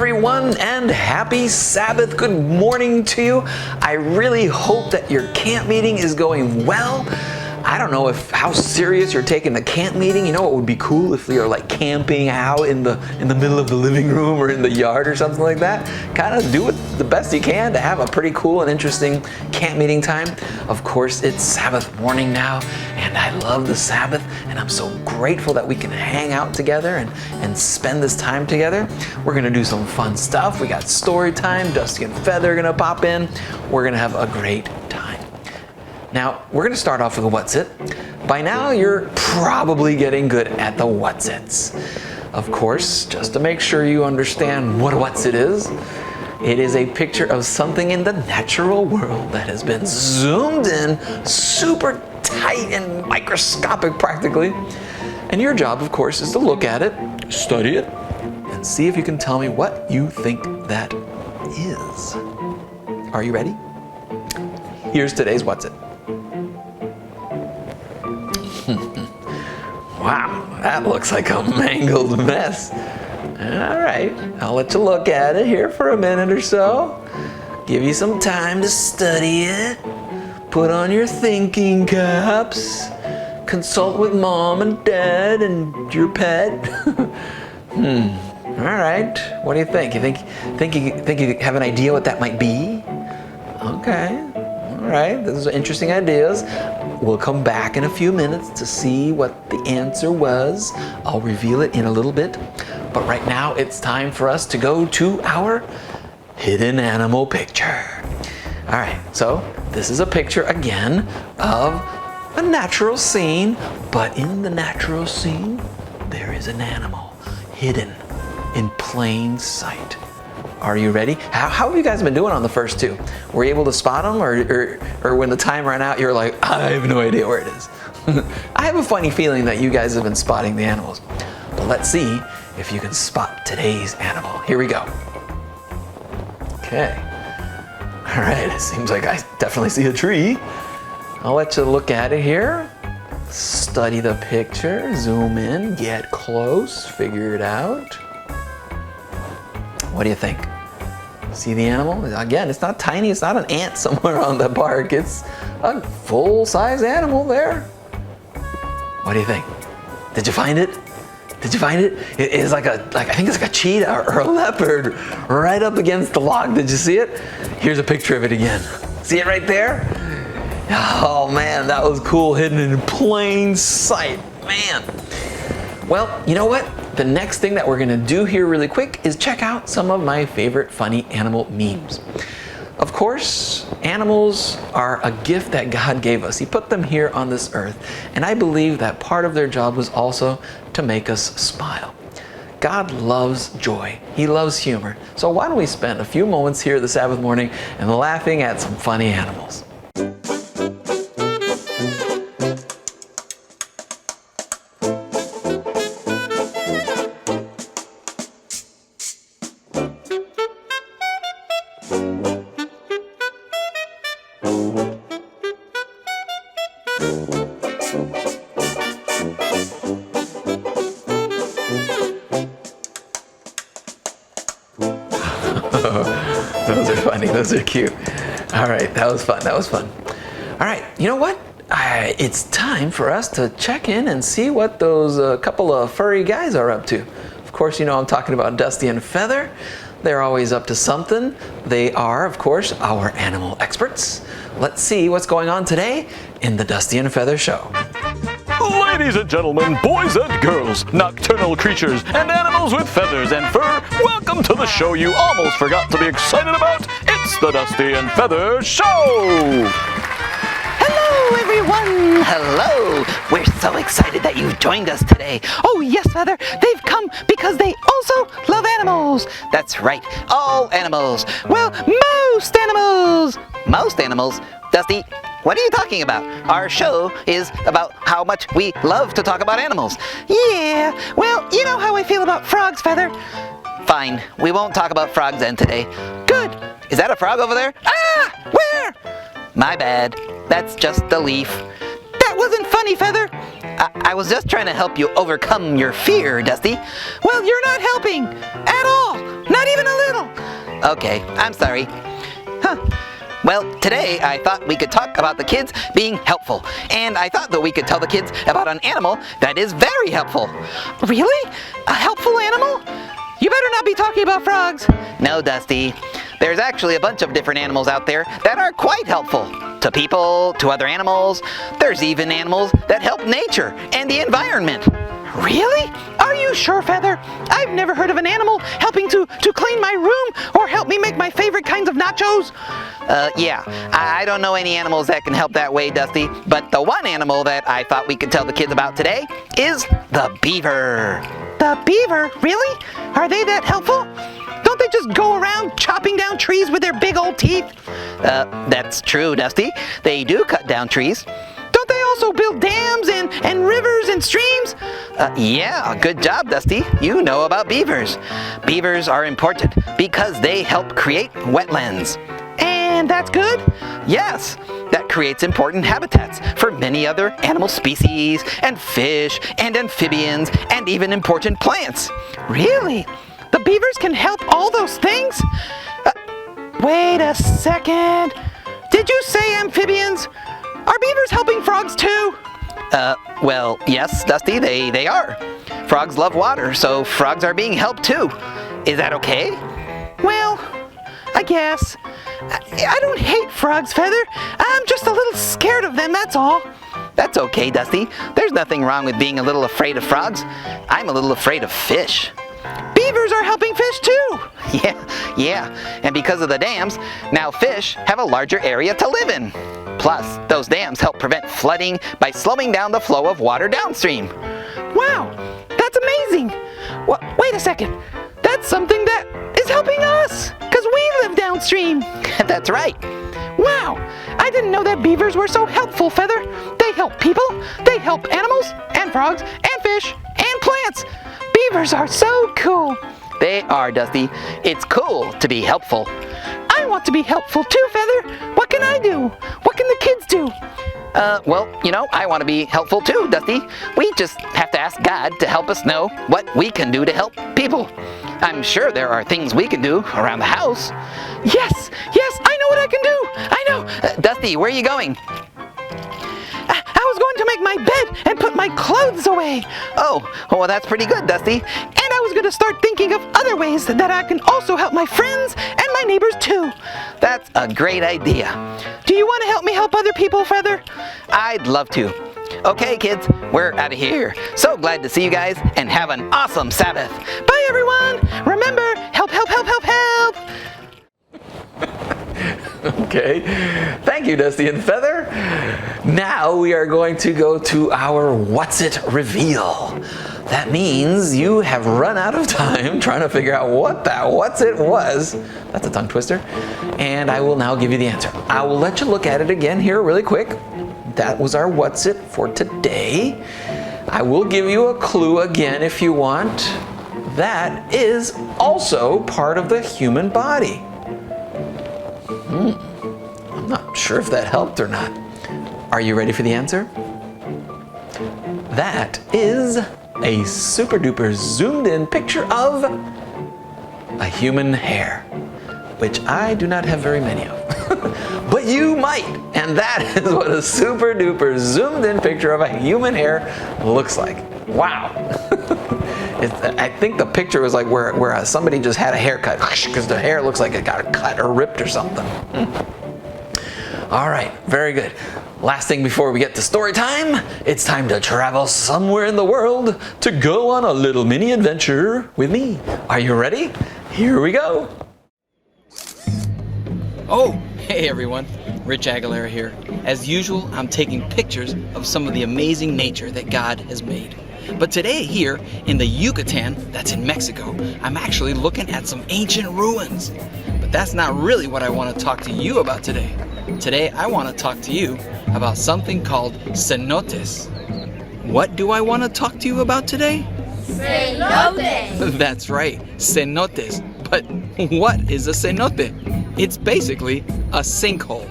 everyone, and happy Sabbath. Good morning to you. I really hope that your camp meeting is going well. I don't know how serious you're taking the camp meeting. You know, it would be cool if you're like camping out in the middle of the living room or in the yard or something like that. Kind of do it the best you can to have a pretty cool and interesting camp meeting time. Of course, it's Sabbath morning now, and I love the Sabbath, and I'm so grateful that we can hang out together and spend this time together. We're gonna do some fun stuff. We got story time. Dusty and Feather are gonna pop in. We're gonna have a great time. Now, we're going to start off with a what's it. By now, you're probably getting good at the what's its. Of course, just to make sure you understand what a what's it is a picture of something in the natural world that has been zoomed in, super tight and microscopic practically. And your job, of course, is to look at it, study it, and see if you can tell me what you think that is. Are you ready? Here's today's what's it. Wow, that looks like a mangled mess. All right, I'll let you look at it here for a minute or so. Give you some time to study it. Put on your thinking caps. Consult with mom and dad and your pet. All right, what do you think? You think you have an idea what that might be? Okay. All right, those are interesting ideas. We'll come back in a few minutes to see what the answer was. I'll reveal it in a little bit. But right now, it's time for us to go to our hidden animal picture. All right, so this is a picture again of a natural scene, but in the natural scene, there is an animal hidden in plain sight. Are you ready? How have you guys been doing on the first two? Were you able to spot them, or when the time ran out, you're like, I have no idea where it is? I have a funny feeling that you guys have been spotting the animals. But let's see if you can spot today's animal. Here we go. Okay. All right, it seems like I definitely see a tree. I'll let you look at it here. Study the picture, zoom in, get close, figure it out. What do you think? See the animal? Again, it's not tiny. It's not an ant somewhere on the bark. It's a full-size animal there. What do you think? Did you find it? Did you find it? It is I think it's like a cheetah or a leopard right up against the log. Did you see it? Here's a picture of it again. See it right there? Oh man, that was cool, hidden in plain sight. Man. Well, you know what? The next thing that we're gonna do here really quick is check out some of my favorite funny animal memes. Of course, animals are a gift that God gave us. He put them here on this earth, and I believe that part of their job was also to make us smile. God loves joy. He loves humor. So why don't we spend a few moments here this Sabbath morning and laughing at some funny animals. Those are funny. Those are cute. All right, that was fun. All right, you know what? It's time for us to check in and see what those couple of furry guys are up to. Of course, you know I'm talking about Dusty and Feather. They're always up to something. They are, of course, our animal experts. Let's see what's going on today in the Dusty and Feather Show. Ladies and gentlemen, boys and girls, nocturnal creatures, and animals with feathers and fur, welcome to the show you almost forgot to be excited about. It's the Dusty and Feather Show! Hello, everyone! Hello! We're so excited that you've joined us today. Oh, yes, Feather, they've come because they also love animals. That's right, all animals. Well, most animals! Most animals? Dusty, what are you talking about? Our show is about how much we love to talk about animals. Yeah, well, you know how I feel about frogs, Feather. Fine, we won't talk about frogs then today. Good. Is that a frog over there? Ah! Where? My bad. That's just a leaf. That wasn't funny, Feather. I was just trying to help you overcome your fear, Dusty. Well, you're not helping at all. Not even a little. Okay, I'm sorry. Huh. Well, today I thought we could talk about the kids being helpful. And I thought that we could tell the kids about an animal that is very helpful. Really? A helpful animal? You better not be talking about frogs. No, Dusty. There's actually a bunch of different animals out there that are quite helpful. To people, to other animals. There's even animals that help nature and the environment. Really? Are you sure, Feather? I've never heard of an animal helping to clean my room or help me make my favorite kinds of nachos. Yeah, I don't know any animals that can help that way, Dusty, but the one animal that I thought we could tell the kids about today is the beaver. The beaver? Really? Are they that helpful? Don't they just go around chopping down trees with their big old teeth? That's true, Dusty. They do cut down trees. Don't they also build dams and rivers and streams? Yeah, good job, Dusty. You know about beavers. Beavers are important because they help create wetlands. And that's good? Yes, that creates important habitats for many other animal species and fish and amphibians and even important plants. Really? The beavers can help all those things? Wait a second. Did you say amphibians? Are beavers helping frogs too? Well, yes, Dusty, they are. Frogs love water, so frogs are being helped too. Is that okay? Well, I guess. I don't hate frogs, Feather. I'm just a little scared of them, that's all. That's okay, Dusty. There's nothing wrong with being a little afraid of frogs. I'm a little afraid of fish. Beavers are helping fish too. Yeah. And because of the dams, now fish have a larger area to live in. Plus, those dams help prevent flooding by slowing down the flow of water downstream. Wow, that's amazing. Wait a second. That's something that is helping us, because we live downstream. That's right. Wow, I didn't know that beavers were so helpful, Feather. They help people, they help animals, and frogs, and fish, and plants. Beavers are so cool. They are, Dusty. It's cool to be helpful. I want to be helpful too, Feather. What can I do? What can the kids do? Well, I want to be helpful too, Dusty. We just have to ask God to help us know what we can do to help people. I'm sure there are things we can do around the house. Yes, I know what I can do. I know. Dusty, where are you going? I was going to make my bed and put my clothes away. Oh, well, that's pretty good, Dusty. And I was going to start thinking of other ways that I can also help my friends and my neighbors too. That's a great idea. Do you want to help me help other people, Feather? I'd love to. Okay, kids, we're out of here. So glad to see you guys and have an awesome Sabbath. Bye, everyone. Remember, help, help, help, help, help. Okay, thank you, Dusty and Feather. Now we are going to go to our What's It reveal. That means you have run out of time trying to figure out what that What's It was. That's a tongue twister. And I will now give you the answer. I will let you look at it again here really quick. That was our What's It for today. I will give you a clue again if you want. That is also part of the human body. I'm not sure if that helped or not. Are you ready for the answer? That is a super duper zoomed in picture of a human hair, which I do not have very many of. But you might, and that is what a super duper zoomed in picture of a human hair looks like. Wow. I think the picture was like where somebody just had a haircut, because the hair looks like it got cut or ripped or something. All right, very good. Last thing before we get to story time, it's time to travel somewhere in the world to go on a little mini adventure with me. Are you ready? Here we go. Oh, hey everyone, Rich Aguilera here. As usual, I'm taking pictures of some of the amazing nature that God has made. But today here in the Yucatan, that's in Mexico, I'm actually looking at some ancient ruins. But that's not really what I want to talk to you about today. Today I want to talk to you about something called cenotes. What do I want to talk to you about today? Cenotes! That's right, cenotes. But what is a cenote? It's basically a sinkhole.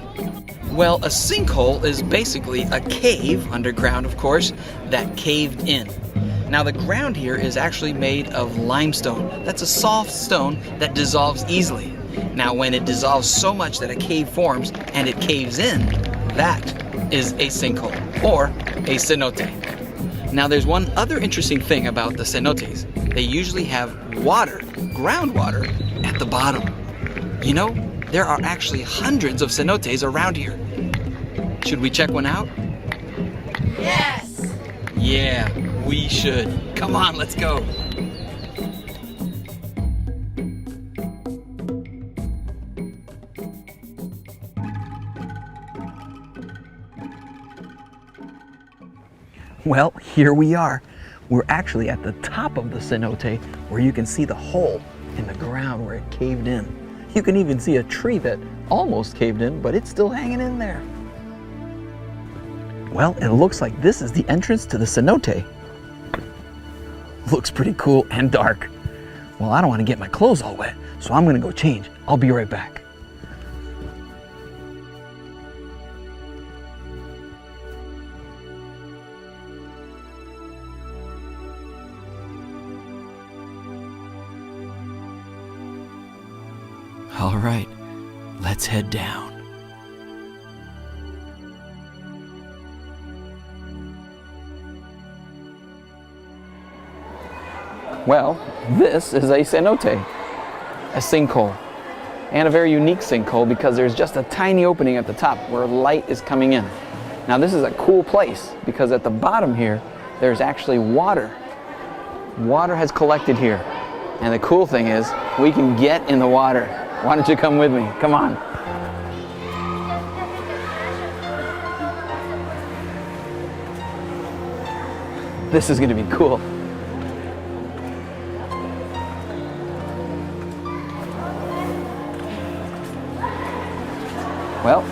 Well, a sinkhole is basically a cave, underground of course, that caved in. Now the ground here is actually made of limestone. That's a soft stone that dissolves easily. Now when it dissolves so much that a cave forms and it caves in, that is a sinkhole or a cenote. Now there's one other interesting thing about the cenotes. They usually have water, groundwater, at the bottom. You know, there are actually hundreds of cenotes around here. Should we check one out? Yes. Yeah, we should. Come on, let's go. Well, here we are. We're actually at the top of the cenote where you can see the hole in the ground where it caved in. You can even see a tree that almost caved in, but it's still hanging in there. Well, it looks like this is the entrance to the cenote. Looks pretty cool and dark. Well, I don't want to get my clothes all wet, so I'm gonna go change. I'll be right back. All right, let's head down. Well, this is a cenote, a sinkhole, and a very unique sinkhole because there's just a tiny opening at the top where light is coming in. Now this is a cool place because at the bottom here, there's actually water. Water has collected here. And the cool thing is, we can get in the water. Why don't you come with me? Come on. This is gonna be cool. Well,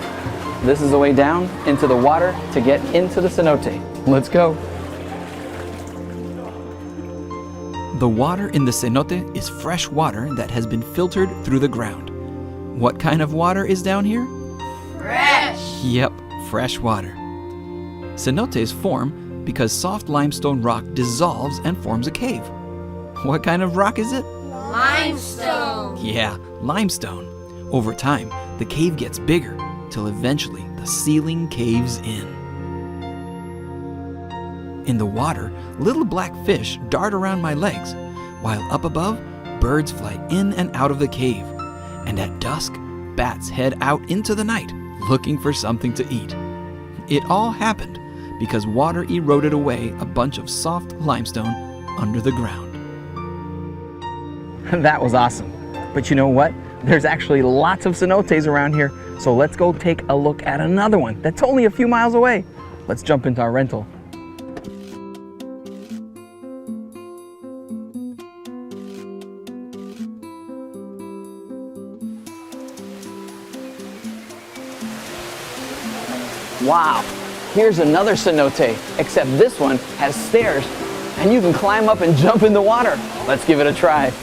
this is the way down into the water to get into the cenote. Let's go. The water in the cenote is fresh water that has been filtered through the ground. What kind of water is down here? Fresh. Yep, fresh water. Cenotes form because soft limestone rock dissolves and forms a cave. What kind of rock is it? Limestone. Yeah, limestone. Over time, the cave gets bigger till eventually the ceiling caves in. In the water, little black fish dart around my legs, while up above, birds fly in and out of the cave. And at dusk, bats head out into the night, looking for something to eat. It all happened because water eroded away a bunch of soft limestone under the ground. That was awesome. But you know what? There's actually lots of cenotes around here, so let's go take a look at another one that's only a few miles away. Let's jump into our rental. Wow, here's another cenote, except this one has stairs, and you can climb up and jump in the water. Let's give it a try.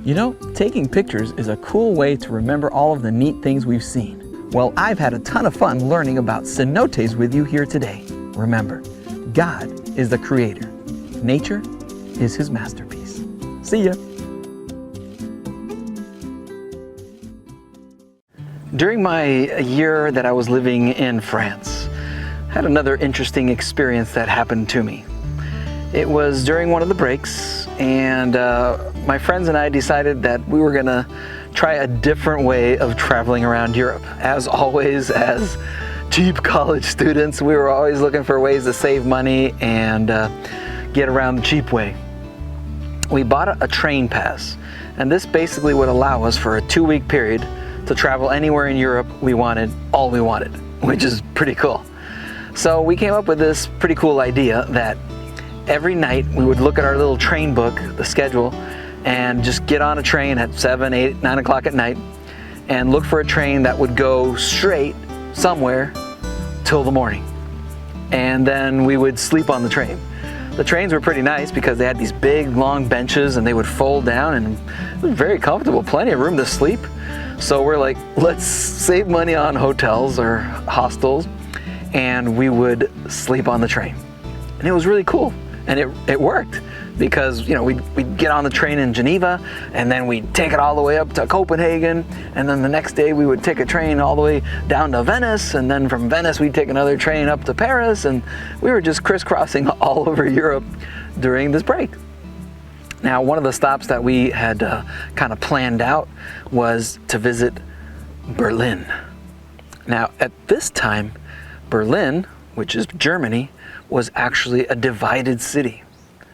You know, taking pictures is a cool way to remember all of the neat things we've seen. Well, I've had a ton of fun learning about cenotes with you here today. Remember, God is the creator. Nature is his masterpiece. See ya. During my year that I was living in France, I had another interesting experience that happened to me. It was during one of the breaks, and my friends and I decided that we were gonna try a different way of traveling around Europe. As always, as cheap college students, we were always looking for ways to save money and get around the cheap way. We bought a train pass, and this basically would allow us for a 2-week period to travel anywhere in Europe we wanted, all we wanted, which is pretty cool. So we came up with this pretty cool idea that every night we would look at our little train book, the schedule, and just get on a train at 7, 8, 9 o'clock at night and look for a train that would go straight somewhere till the morning. And then we would sleep on the train. The trains were pretty nice because they had these big long benches and they would fold down, and it was very comfortable, plenty of room to sleep. So we're like, let's save money on hotels or hostels, and we would sleep on the train. And it was really cool, and it worked because, you know, we'd get on the train in Geneva, and then we'd take it all the way up to Copenhagen, and then the next day we would take a train all the way down to Venice, and then from Venice we'd take another train up to Paris, and we were just crisscrossing all over Europe during this break. Now, one of the stops that we had kind of planned out was to visit Berlin. Now, at this time, Berlin, which is Germany, was actually a divided city.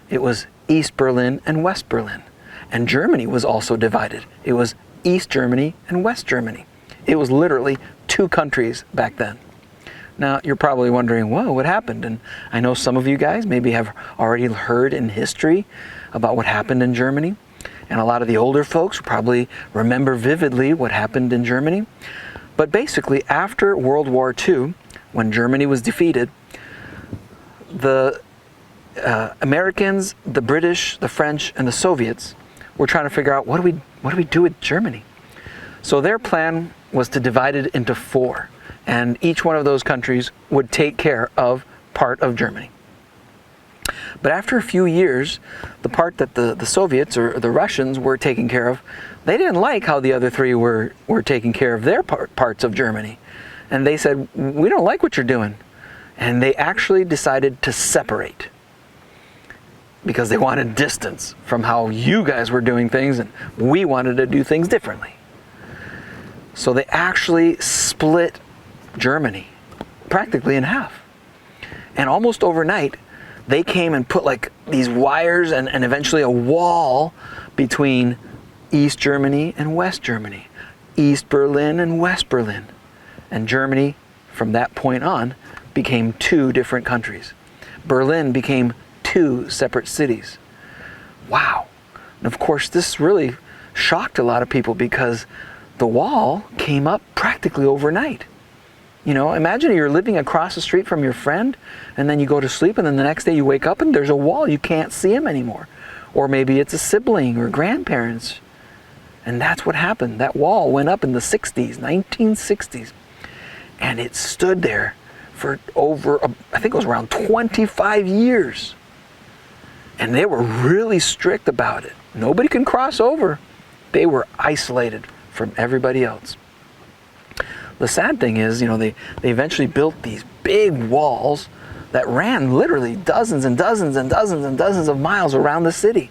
It was East Berlin and West Berlin. And Germany was also divided. It was East Germany and West Germany. It was literally two countries back then. Now, you're probably wondering, whoa, what happened? And I know some of you guys maybe have already heard in history about what happened in Germany. And a lot of the older folks probably remember vividly what happened in Germany. But basically, after World War II, when Germany was defeated, the Americans, the British, the French, and the Soviets were trying to figure out, what do we do with Germany? So their plan was to divide it into four, and each one of those countries would take care of part of Germany. But after a few years, the part that the Soviets or the Russians were taking care of, they didn't like how the other three were taking care of their parts of Germany. And they said, we don't like what you're doing. And they actually decided to separate because they wanted distance from how you guys were doing things, and we wanted to do things differently. So they actually split Germany practically in half. And almost overnight, they came and put like these wires and eventually a wall between East Germany and West Germany, East Berlin and West Berlin. And Germany, from that point on, became two different countries. Berlin became two separate cities. Wow. And of course, this really shocked a lot of people because the wall came up practically overnight. You know, imagine you're living across the street from your friend, and then you go to sleep, and then the next day you wake up and there's a wall. You can't see him anymore. Or maybe it's a sibling or grandparents. And that's what happened. That wall went up in the 60s, 1960s. And it stood there for over, I think it was around 25 years. And they were really strict about it. Nobody can cross over. They were isolated from everybody else. The sad thing is, you know, they eventually built these big walls that ran literally dozens and dozens and dozens and dozens of miles around the city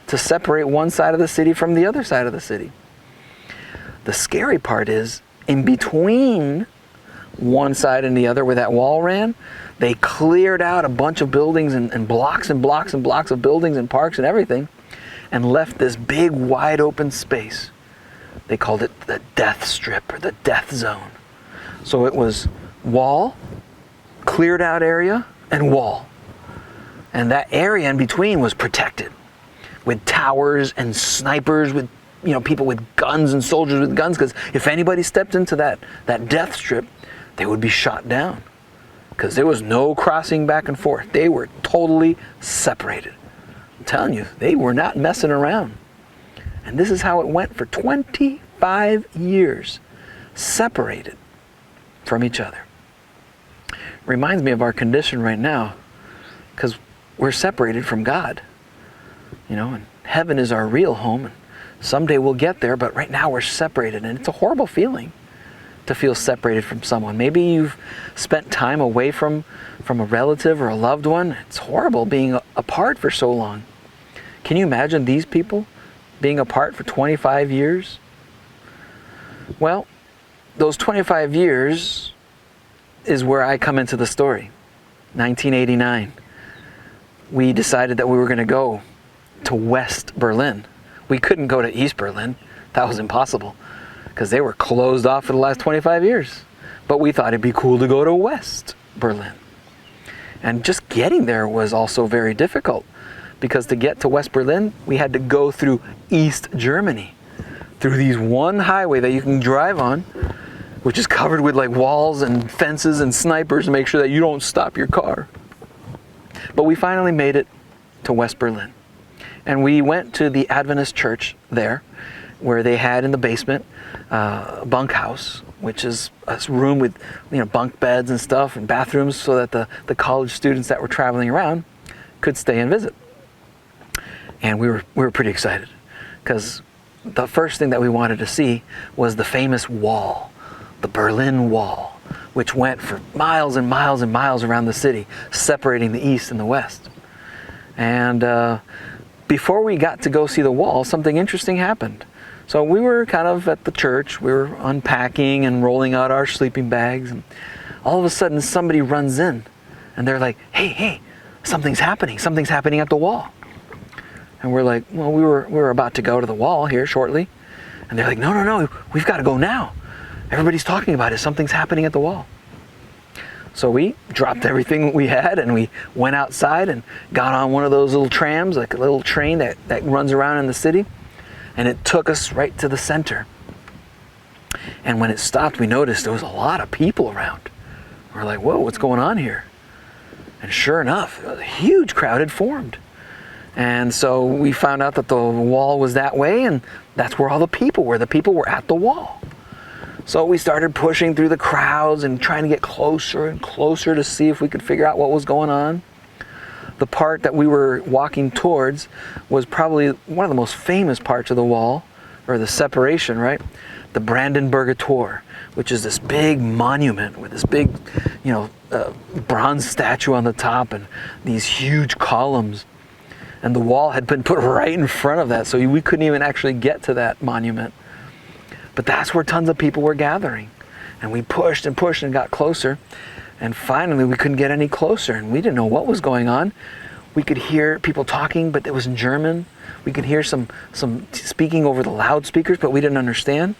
to separate one side of the city from the other side of the city. The scary part is, in between one side and the other where that wall ran, they cleared out a bunch of buildings and blocks and blocks and blocks of buildings and parks and everything, and left this big wide open space. They called it the death strip or the death zone. So it was wall, cleared out area, and wall. And that area in between was protected with towers and snipers, with, you know, people with guns and soldiers with guns, because if anybody stepped into that death strip, they would be shot down because there was no crossing back and forth. They were totally separated. I'm telling you, they were not messing around. And this is how it went for 25 years, separated from each other. Reminds me of our condition right now, because we're separated from God. You know, and heaven is our real home, and someday we'll get there, but right now we're separated, and it's a horrible feeling to feel separated from someone. Maybe you've spent time away from a relative or a loved one. It's horrible being apart for so long. Can you imagine these people being apart for 25 years? Well, those 25 years is where I come into the story. 1989. We decided that we were going to go to West Berlin. We couldn't go to East Berlin. That was impossible because they were closed off for the last 25 years. But we thought it'd be cool to go to West Berlin. And just getting there was also very difficult, because to get to West Berlin, we had to go through East Germany, through these one highway that you can drive on which is covered with like walls and fences and snipers to make sure that you don't stop your car. But we finally made it to West Berlin. And we went to the Adventist church there, where they had in the basement a bunkhouse, which is a room with bunk beds and stuff and bathrooms so that the college students that were traveling around could stay and visit. And we were pretty excited because the first thing that we wanted to see was the famous wall, the Berlin Wall, which went for miles and miles and miles around the city, separating the East and the West. And before we got to go see the wall, something interesting happened. So we were kind of at the church, we were unpacking and rolling out our sleeping bags, and all of a sudden somebody runs in and they're like, hey, something's happening at the wall. And we're like, well, we were about to go to the wall here shortly. And they're like, no, we've got to go now. Everybody's talking about it, something's happening at the wall. So we dropped everything we had and we went outside and got on one of those little trams, like a little train that runs around in the city. And it took us right to the center. And when it stopped, we noticed there was a lot of people around. We're like, whoa, what's going on here? And sure enough, a huge crowd had formed. And so we found out that the wall was that way, and that's where all the people were. The people were at the wall. So we started pushing through the crowds and trying to get closer and closer to see if we could figure out what was going on. The part that we were walking towards was probably one of the most famous parts of the wall, or the separation, right? The Brandenburger Tor, which is this big monument with this big, bronze statue on the top and these huge columns. And the wall had been put right in front of that, so we couldn't even actually get to that monument. But that's where tons of people were gathering. And we pushed and pushed and got closer. And finally, we couldn't get any closer, and we didn't know what was going on. We could hear people talking, but it was in German. We could hear some speaking over the loudspeakers, but we didn't understand.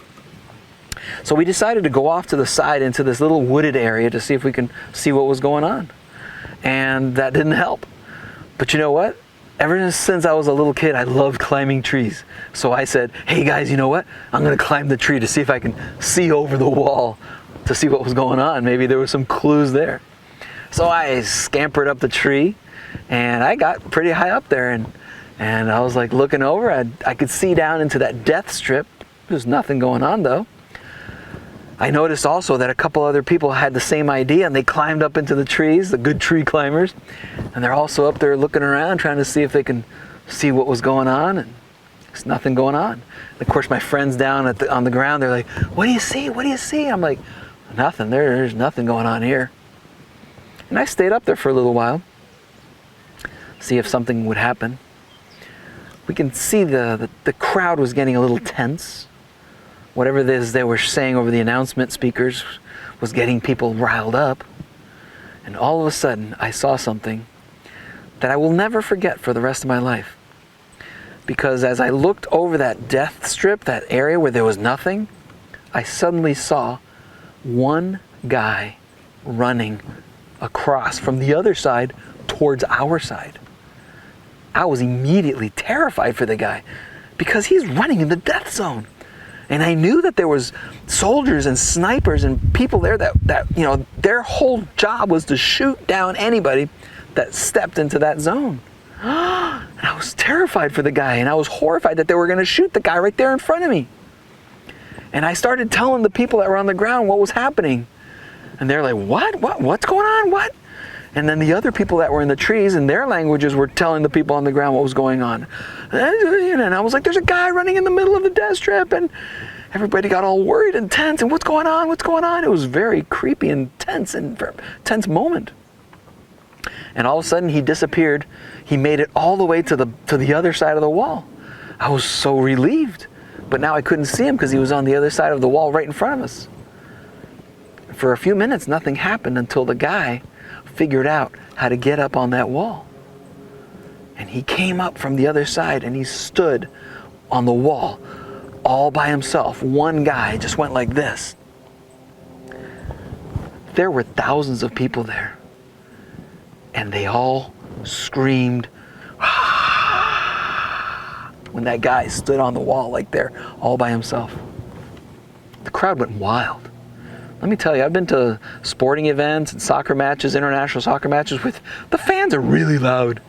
So we decided to go off to the side into this little wooded area to see if we can see what was going on. And that didn't help. But you know what? Ever since I was a little kid, I loved climbing trees. So I said, hey guys, you know what? I'm going to climb the tree to see if I can see over the wall to see what was going on. Maybe there were some clues there. So I scampered up the tree and I got pretty high up there, and I was like looking over. I could see down into that death strip. There's nothing going on though. I noticed also that a couple other people had the same idea and they climbed up into the trees, the good tree climbers, and they're also up there looking around trying to see if they can see what was going on, and there's nothing going on. And of course my friends down on the ground, they're like, what do you see? What do you see? I'm like, nothing. There's nothing going on here. And I stayed up there for a little while, see if something would happen. We can see the crowd was getting a little tense. Whatever it is they were saying over the announcement speakers was getting people riled up. And all of a sudden, I saw something that I will never forget for the rest of my life. Because as I looked over that death strip, that area where there was nothing, I suddenly saw one guy running across from the other side towards our side. I was immediately terrified for the guy because he's running in the death zone. And I knew that there was soldiers and snipers and people there that their whole job was to shoot down anybody that stepped into that zone. And I was terrified for the guy, and I was horrified that they were going to shoot the guy right there in front of me. And I started telling the people that were on the ground what was happening. And they're like, what's going on? What? And then the other people that were in the trees in their languages were telling the people on the ground what was going on. And I was like, there's a guy running in the middle of the death strip. And everybody got all worried and tense. And what's going on? What's going on? It was very creepy and tense moment. And all of a sudden he disappeared. He made it all the way to the other side of the wall. I was so relieved. But now I couldn't see him because he was on the other side of the wall right in front of us. For a few minutes, nothing happened until the guy figured out how to get up on that wall. And he came up from the other side and he stood on the wall all by himself. One guy just went like this. There were thousands of people there, and they all screamed when that guy stood on the wall like there all by himself. The crowd went wild. Let me tell you, I've been to sporting events and soccer matches, international soccer matches with the fans are really loud.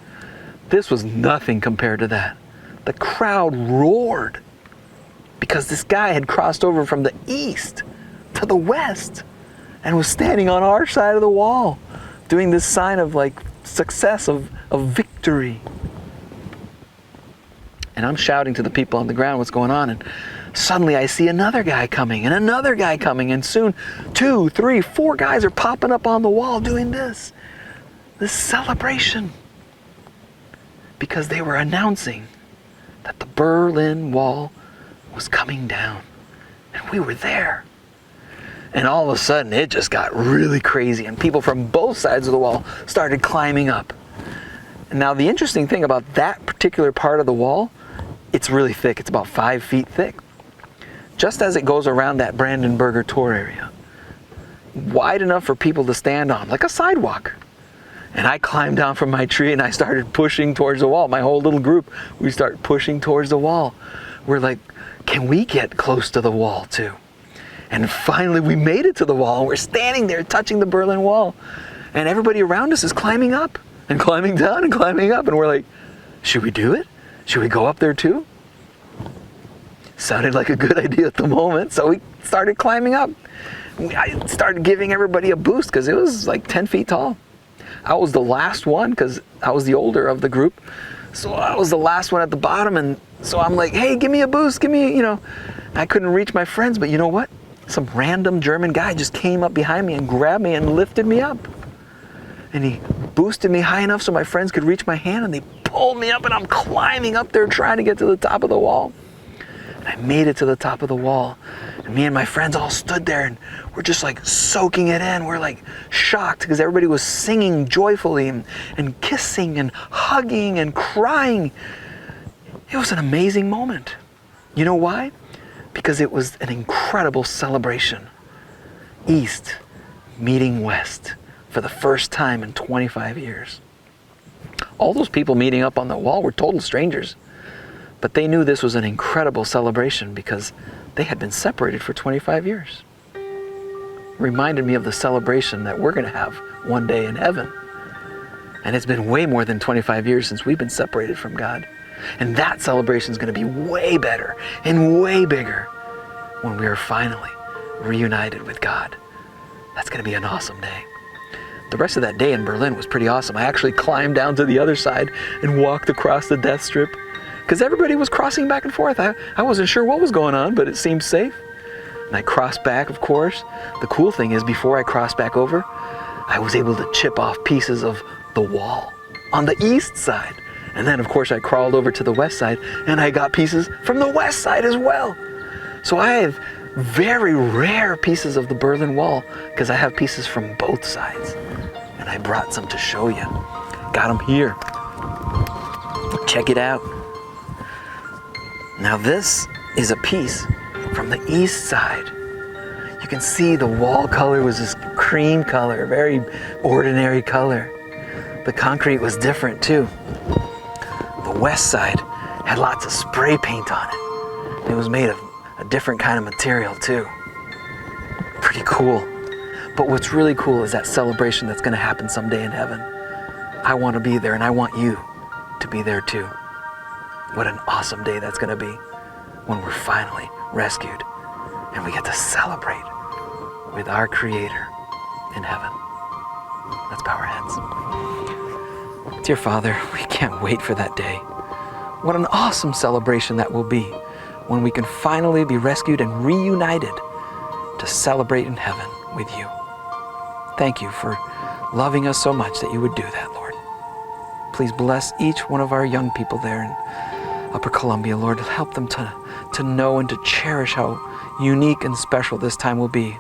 This was nothing compared to that. The crowd roared because this guy had crossed over from the east to the west and was standing on our side of the wall doing this sign of like success, of victory. And I'm shouting to the people on the ground what's going on, and suddenly I see another guy coming and another guy coming, and soon 2, 3, 4 guys are popping up on the wall doing this celebration, because they were announcing that the Berlin Wall was coming down, and we were there. And all of a sudden it just got really crazy, and people from both sides of the wall started climbing up. And now the interesting thing about that particular part of the wall, it's really thick. It's about 5 feet thick. Just as it goes around that Brandenburger Tor area. Wide enough for people to stand on, like a sidewalk. And I climbed down from my tree and I started pushing towards the wall. My whole little group, we start pushing towards the wall. We're like, can we get close to the wall too? And finally we made it to the wall, and we're standing there touching the Berlin Wall. And everybody around us is climbing up and climbing down and climbing up. And we're like, should we do it? Should we go up there too? Sounded like a good idea at the moment, so we started climbing up. I started giving everybody a boost because it was like 10 feet tall. I was the last one because I was the older of the group. So I was the last one at the bottom, and so I'm like, hey, give me a boost, give me, I couldn't reach my friends, but you know what? Some random German guy just came up behind me and grabbed me and lifted me up. And he boosted me high enough so my friends could reach my hand, and they pulled me up, and I'm climbing up there trying to get to the top of the wall. And I made it to the top of the wall, and me and my friends all stood there, and we're just like soaking it in. We're like shocked because everybody was singing joyfully and kissing and hugging and crying. It was an amazing moment. You know why? Because it was an incredible celebration. East meeting West for the first time in 25 years. All those people meeting up on the wall were total strangers, but they knew this was an incredible celebration because they had been separated for 25 years. It reminded me of the celebration that we're going to have one day in heaven. And it's been way more than 25 years since we've been separated from God. And that celebration is going to be way better and way bigger when we are finally reunited with God. That's going to be an awesome day. The rest of that day in Berlin was pretty awesome. I actually climbed down to the other side and walked across the death strip because everybody was crossing back and forth. I wasn't sure what was going on, but it seemed safe. And I crossed back, of course. The cool thing is, before I crossed back over, I was able to chip off pieces of the wall on the east side. And then, of course, I crawled over to the west side, and I got pieces from the west side as well. So I have very rare pieces of the Berlin Wall because I have pieces from both sides. And I brought some to show you. Got them here. Check it out. Now this is a piece from the east side. You can see the wall color was this cream color, very ordinary color. The concrete was different too. The west side had lots of spray paint on it. It was made of a different kind of material too. Pretty cool. But what's really cool is that celebration that's going to happen someday in heaven. I want to be there, and I want you to be there too. What an awesome day that's going to be when we're finally rescued and we get to celebrate with our Creator in heaven. Let's bow our heads. Dear Father, we can't wait for that day. What an awesome celebration that will be when we can finally be rescued and reunited to celebrate in heaven with you. Thank you for loving us so much that you would do that, Lord. Please bless each one of our young people there in Upper Columbia, Lord. Help them to know and to cherish how unique and special this time will be.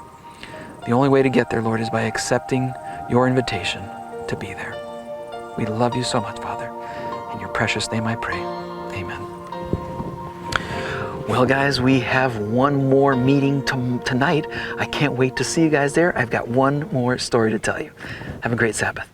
The only way to get there, Lord, is by accepting your invitation to be there. We love you so much, Father. In your precious name I pray. Amen. Well, guys, we have one more meeting tonight. I can't wait to see you guys there. I've got one more story to tell you. Have a great Sabbath.